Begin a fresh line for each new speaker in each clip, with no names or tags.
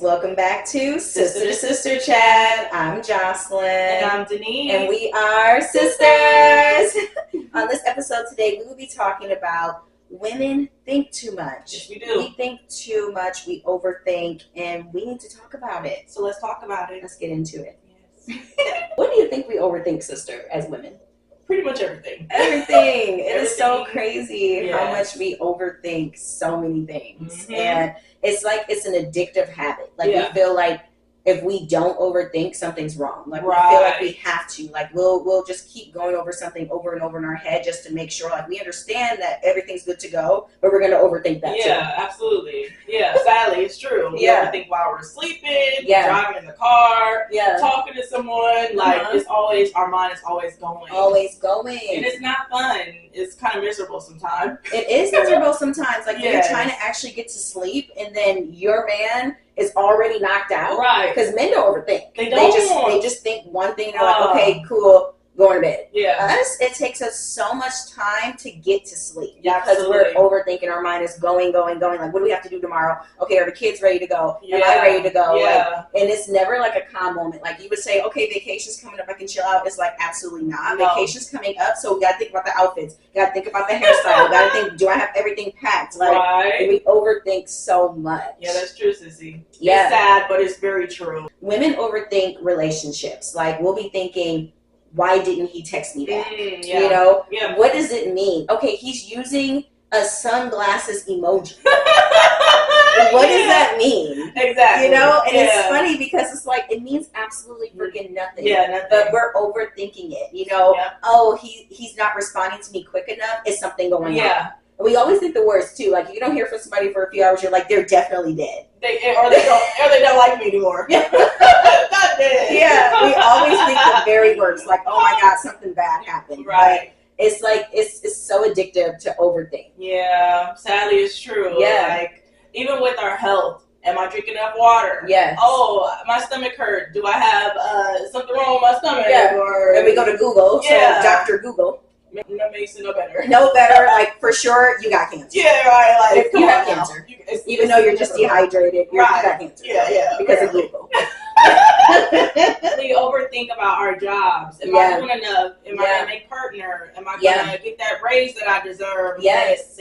welcome back to Sister to Sister Chat. I'm Jocelyn.
And I'm Denise.
And we are sisters. On this episode today, we will be talking about women think too much.
Yes, we do.
We think too much, we overthink, and we need to talk about it.
So let's talk about it.
Let's get into it.
Yes.
What do you think we overthink, sister, as women?
Pretty much everything.
Everything. It is so crazy how
Yes.
much we overthink so many things.
Mhm.
And it's like it's an addictive habit. Like
Yeah.
we feel like if we don't overthink, something's wrong. Like we feel like
Right.
we have to. Like we'll just keep going over something over and over in our head just to make sure like we understand that everything's good to go, but we're gonna overthink that too.
Yeah, absolutely. Yeah, sadly, it's true. We
Yeah.
overthink while we're sleeping,
Yeah.
driving in the car,
Yeah.
talking to someone. Like,
Uh-huh.
it's always, our mind is always going.
Always going.
And it's not fun. It's kind of miserable sometimes.
It is miserable sometimes. Like
Yes.
you're trying to actually get to sleep and then your man is already knocked out.
Right.
Because men don't overthink.
They don't.
They just think one thing. They're like,
Oh.
okay, cool, going to bed.
Yeah.
It takes us so much time to get to sleep
Yeah,
because
absolutely.
we're overthinking. Our mind is going. Like, what do we have to do tomorrow? Okay, are the kids ready to go? Am I
Yeah.
ready to go?
Yeah.
Like, and it's never like a calm moment. Like you would say, okay, vacation's coming up, I can chill out. It's like absolutely not.
No.
Vacation's coming up, so we gotta think about the outfits. Gotta think about the hairstyle. Gotta think, do I have everything packed? Like
Right.
we overthink so much.
Yeah, that's true, sissy.
Yeah.
It's sad, but it's very true.
Women overthink relationships. Like we'll be thinking, why didn't he text me back?
Yeah.
You know,
Yeah.
what does it mean? Okay, he's using a sunglasses emoji. What does that mean?
Exactly.
You know, and it's
Yeah.
funny because it's like it means absolutely freaking nothing.
Yeah, nothing.
But we're overthinking it. You know,
Yeah.
oh, he's not responding to me quick enough. Is something going on?
Yeah.
We always think the worst too. Like if you don't hear from somebody for a few hours, you're like, they're definitely dead.
They don't like me anymore.
Yeah.
Not dead.
Yeah, we always think the very worst. Like, oh my God, something bad happened.
Right.
It's like it's so addictive to overthink.
Yeah. Sadly, it's true.
Yeah.
Like even with our health, am I drinking enough water?
Yes.
Oh, my stomach hurt. Do I have something wrong with my stomach?
Yeah.
Or
And we go to Google.
Yeah.
So Dr. Google.
that makes it no better.
No better. Like for sure, you got cancer.
Yeah. Right. Like
If
come
you
on
have
now.
cancer.
It's
Even though you're just dehydrated, you
Right.
got cancer.
Yeah.
Because of
apparently.
Google.
We overthink about our jobs. Am
Yeah.
I doing enough? Am I
Yeah.
gonna make partner? Am I gonna
Yeah.
get that raise that I deserve?
Yes.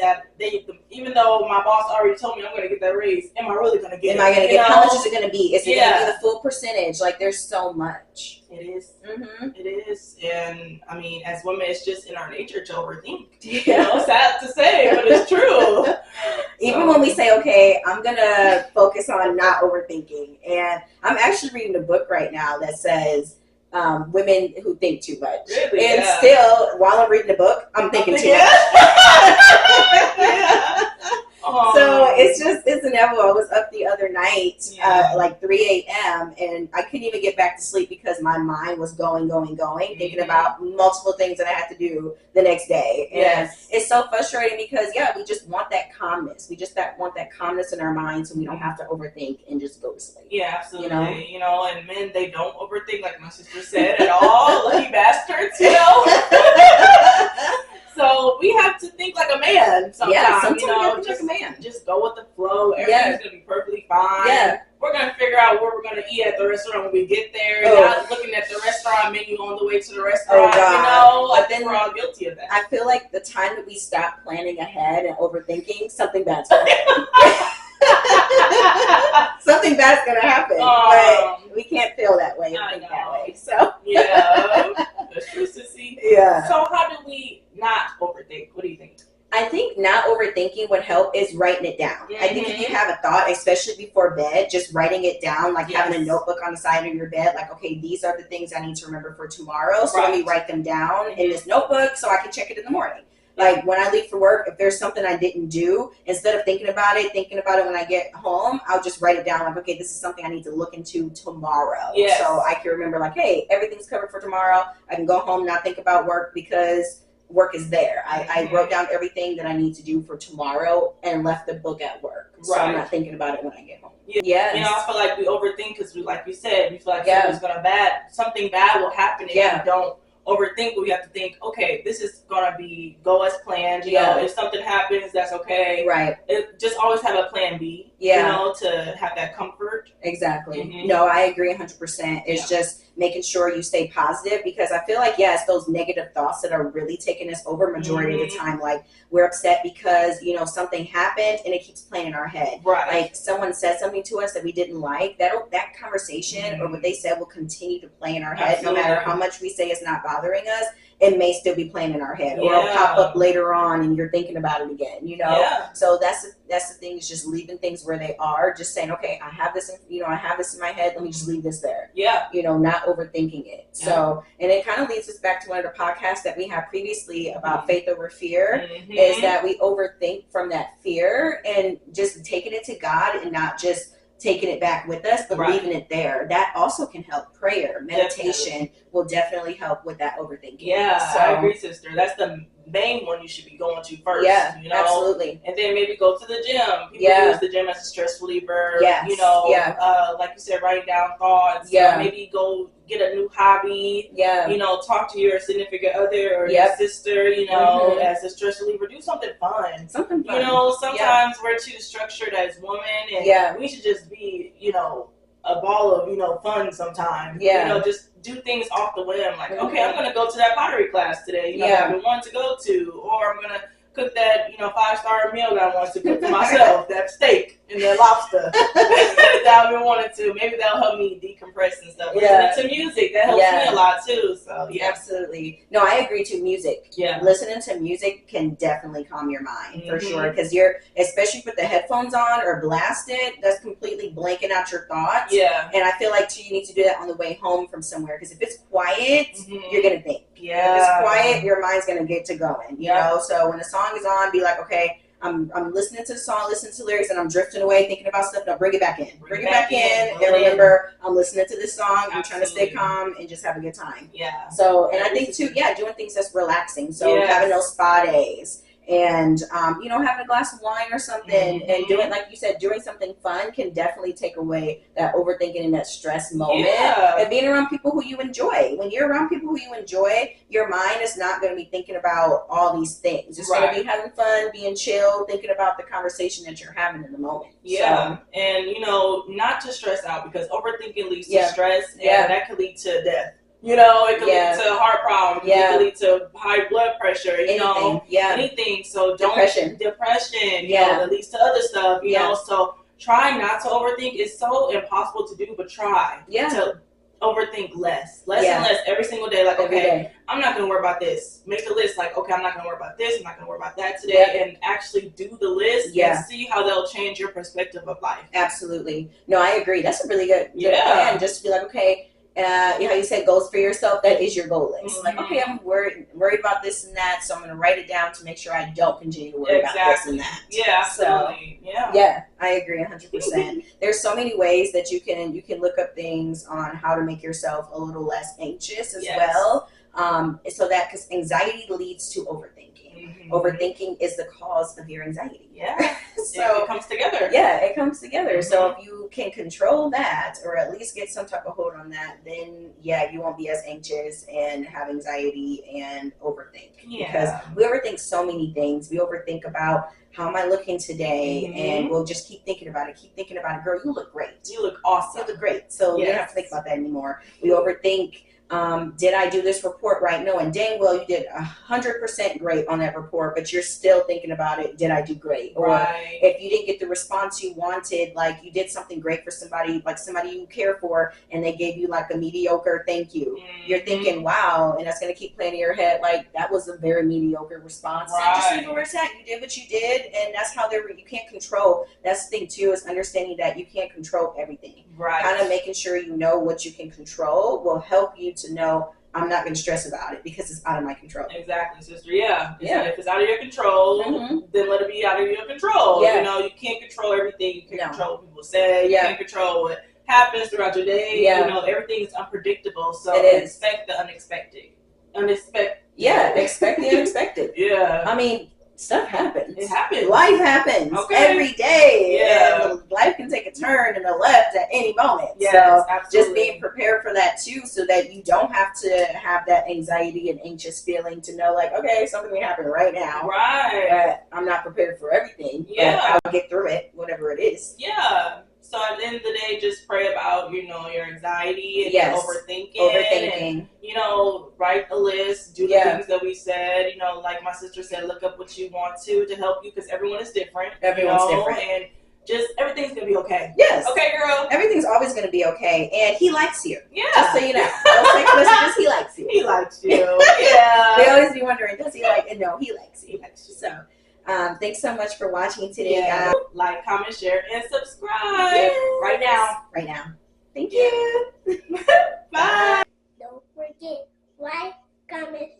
Even though my boss already told me I'm gonna get that raise, am I really gonna get
Am
it?
I going to
You
get, how
know?
much is it going to be? Is it going to be the full percentage? Like there's so much.
It is.
Mm-hmm.
It is. And I mean, as women, it's just in our nature to overthink. You
Yeah.
know, sad to say, but it's true.
Even
So-
when we say, okay, I'm going to focus on not overthinking. And I'm actually reading a book right now that says women who think too much.
Really?
And
Yeah.
still, while I'm reading the book, I'm thinking too much.
Yeah.
So it's inevitable. I was up the other night,
Yeah.
like 3 a.m., and I couldn't even get back to sleep because my mind was going, thinking
Mhm.
about multiple things that I had to do the next day. And
Yes.
it's so frustrating because, we just want that calmness. We just want that calmness in our minds so we don't have to overthink and just go to sleep.
Yeah, absolutely.
You
You
know?
know, and men, they don't overthink, like my sister said, at all. Lucky bastards, you know? So we have to think like a man sometimes.
Yeah, sometimes
you
you
know,
have to think
just,
like a man.
just go with the flow. Everything's going to be perfectly fine.
Yeah.
We're going to figure out where we're going to eat at the restaurant when we get there.
Oh.
Not looking at the restaurant menu on the way to the restaurant,
God.
you know? I
But
think
then-
we're all guilty of that.
I feel like the time that we stop planning ahead and overthinking, something bad's going to happen. Something bad's going to happen. But we can't feel that way and
I
think
know.
that way. So,
Yeah. That's true, sissy.
yeah.
So how do we not overthink? What do you think?
I think not overthinking would help is writing it down. I think if you have a thought, especially before bed, just writing it down, like having a
Yes.
notebook on the side of your bed, like, okay, these are the things I need to remember for tomorrow. So let me
Right.
write them down in this notebook so I can check it in the morning. Like when I leave for work, if there's something I didn't do, instead of thinking about it when I get home, I'll just write it down. Like, okay, this is something I need to look into tomorrow.
Yes.
So I can remember like, hey, everything's covered for tomorrow. I can go home, not think about work because work is there. I wrote down everything that I need to do for tomorrow and left the book at work. So I'm
Right.
not thinking about it when I get home.
Yeah.
Yes.
You know, I feel like we overthink because we, like you said, we feel like
Yeah.
something bad will happen if
Yeah.
we don't overthink, we have to think, okay, this is gonna go as planned. You know, if something happens, that's okay.
Right.
Just always have a plan B.
Yeah.
You know, to have that comfort.
Exactly. No, I agree 100%. It's just making sure you stay positive, because I feel like, it's those negative thoughts that are really taking us over majority of the time. Like, we're upset because, you know, something happened and it keeps playing in our head.
Right.
Like, someone said something to us that we didn't like. That conversation or what they said will continue to play in our head.
Absolutely.
No matter how much we say it's not bothering us. It may still be playing in our head, or it'll pop up later on and you're thinking about it again, you know? So that's the thing, is just leaving things where they are, just saying, okay, I have this in my head, let me just leave this there. You know, not overthinking it. So, and it kind of leads us back to one of the podcasts that we had previously about faith over fear, is that we overthink from that fear and just taking it to God and not just taking it back with us, but leaving it there. That also can help. Prayer, meditation will definitely help with that overthinking. So,
I agree, sister. That's the main one you should be going to first. You know?
Absolutely.
And then maybe go to the gym. People use the gym as a stress reliever. You know, like you said, writing down thoughts. Maybe go get a new hobby. You know, talk to your significant other or your sister, you know, as a stress reliever. Do something fun. You know, sometimes we're too structured as women, and we should just be, you know, a ball of, you know, fun sometimes. You know, just do things off the whim. Like, okay, I'm going to go to that pottery class today. You know, I've been wanting to go to, or I'm going to cook that, you know, 5-star meal that I want to cook for myself, that steak and that lobster that I've been wanting to. Maybe that'll help me decompress and stuff. Listening to music, that helps me a lot too. So
absolutely. No, I agree too. Music. Listening to music can definitely calm your mind for sure, because you're, especially with the headphones on or blasted, that's completely blanking out your thoughts. And I feel like too, you need to do that on the way home from somewhere, because if it's quiet, you're gonna think. If it's quiet, your mind's gonna get to going. You know, so when the song is on, be like, okay, I'm listening to the song, listening to lyrics, and I'm drifting away thinking about stuff. Now bring it back in. Bring it back in, and remember, I'm listening to this song. I'm trying to stay calm and just have a good time. So, and I think too, doing things that's relaxing. So having those spa days, and you know, having a glass of wine or something, and doing, like you said, doing something fun can definitely take away that overthinking and that stress moment. And being around people who you enjoy. When you're around people who you enjoy, your mind is not going to be thinking about all these things. It's going to be having fun, being chill, thinking about the conversation that you're having in the moment. So,
and you know, not to stress out, because overthinking leads to stress, and that could lead to death. You know, it could lead to heart problems. It could lead to high blood pressure. You know, anything. So don't depression. You know, that leads to other stuff. You know, so try not to overthink. It's so impossible to do, but try to overthink less and less every single day. Like, okay, I'm not going to worry about this. Make a list. Like, okay, I'm not going to worry about this. I'm not going to worry about that today. And actually do the list and see how they'll change your perspective of life.
Absolutely. No, I agree. That's a really good plan. Just to be like, okay, how you said goals for yourself, that is your goal list. Like, okay, I'm worried about this and that, so I'm going to write it down to make sure I don't continue to worry about this and that.
Absolutely.
So, I agree 100%. There's so many ways that you can look up things on how to make yourself a little less anxious as well. So that, because anxiety leads to overthinking. Overthinking is the cause of your anxiety. So
it comes together.
It comes together. So if you can control that, or at least get some type of hold on that, then you won't be as anxious and have anxiety and overthink. Because we overthink so many things. We overthink about, how am I looking today? And we'll just keep thinking about it. Girl, you look great.
You look awesome.
You look great. So you don't have to think about that anymore. We overthink, did I do this report right? No, and dang well, you did 100% great on that report, but you're still thinking about it. Did I do great? Or if you didn't get the response you wanted, like you did something great for somebody, like somebody you care for, and they gave you like a mediocre thank you. You're thinking, wow, and that's going to keep playing in your head, like that was a very mediocre response. Just leave it where it's at. You did what you did, and that's how you can't control. That's the thing too, is understanding that you can't control everything. Kind of making sure you know what you can control will help you to know, I'm not going to stress about it because it's out of my control.
Exactly, sister. If it's out of your control, then let it be out of your control. You know, you can't control everything. You can't control what people say. You can't control what happens throughout your day. You know, everything is unpredictable. So expect the unexpected.
Expect the unexpected. I mean, stuff happens.
It happens.
Life happens every day.
Yeah.
And life can take a turn and a left at any moment.
Yes,
so
absolutely.
just being prepared for that too, so that you don't have to have that anxiety and anxious feeling to know like, okay, something may happen right now.
Right.
But I'm not prepared for everything.
Yeah.
But I'll get through it, whatever it is.
Yeah. So at the end of the day, just pray about, your anxiety and your overthinking. And, write a list, do the things that we said. Like my sister said, look up what you want to help you, because everyone is different.
Everyone's different.
And just everything's going to be okay.
Yes.
Okay, girl.
Everything's always going to be okay. And he likes you.
Yeah.
Just so you know. Those text messages, he likes you.
He likes you. Yeah.
They always be wondering, does he like it? No, he likes you.
He likes you.
So, thanks so much for watching today,
guys. Like, comment, share, and subscribe right now.
Right now. Thank you.
Bye.
Don't forget, like, comment,